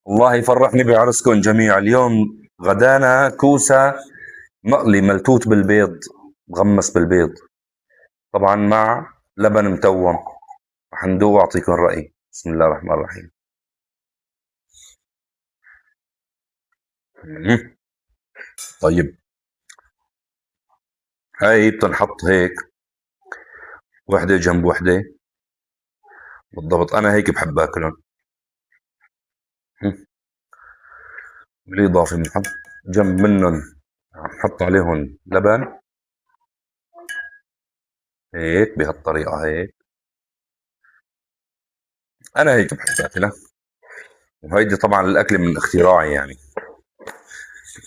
الله يفرحني بعرسكم جميعا. اليوم غدانا كوسة مقلي ملتوت بالبيض، مغمس بالبيض، طبعا مع لبن متوم. رح ندوق واعطيكم رأيي. بسم الله الرحمن الرحيم. طيب، هاي بتنحط هيك وحدة جنب وحدة بالضبط. أنا هيك بحب أكلهم. بالإضافة بنحط جنب منهم، نحط عليهم لبن هيك بهالطريقة هيك. أنا هيك بحب أكلها، وهيدي طبعا الأكل من اختراعي يعني.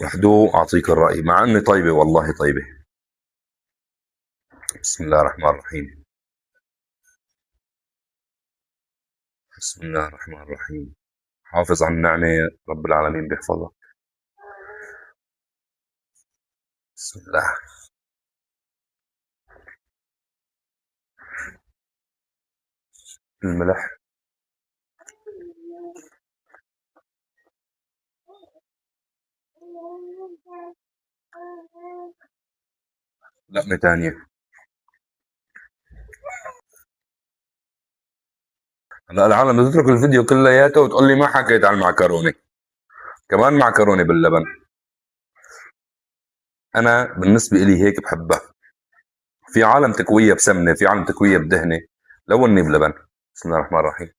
رح دوق أعطيك الرأي، مع إني طيبة والله طيبة. بسم الله الرحمن الرحيم. بسم الله الرحمن الرحيم. حافظ على النعمة، رب العالمين بيحفظك. بسم الله. الملح. لقمة تانية. هلا العالم بتترك الفيديو كلياته وتقول لي ما حكيت عن المعكرونة. كمان معكرونة باللبن. أنا بالنسبة إلي هيك بحبها. في عالم تكوية بسمنة، في عالم تكوية بدهنة، لوني بلبن. بسم الله الرحمن الرحيم.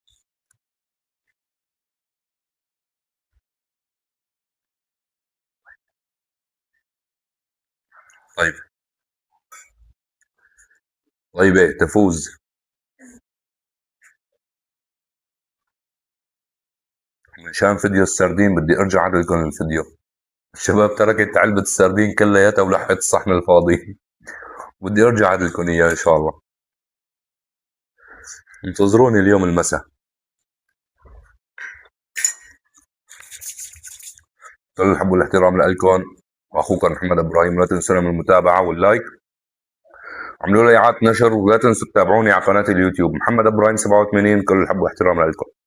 طيب، طيبة تفوز. مشان فيديو السردين بدي ارجع اعدلكم الفيديو. الشباب تركت علبة السردين كلياتها ولحقت الصحن الفاضي. بدي ارجع اعدلكم اياه ان شاء الله. انتظروني اليوم المساء. كل الحب والاحترام لكم، واخوكم محمد ابراهيم. لا تنسونا من المتابعة واللايك. عملوا لي اعادة نشر، ولا تنسوا تتابعوني على قناة اليوتيوب محمد ابراهيم 87. كل الحب والاحترام لكم.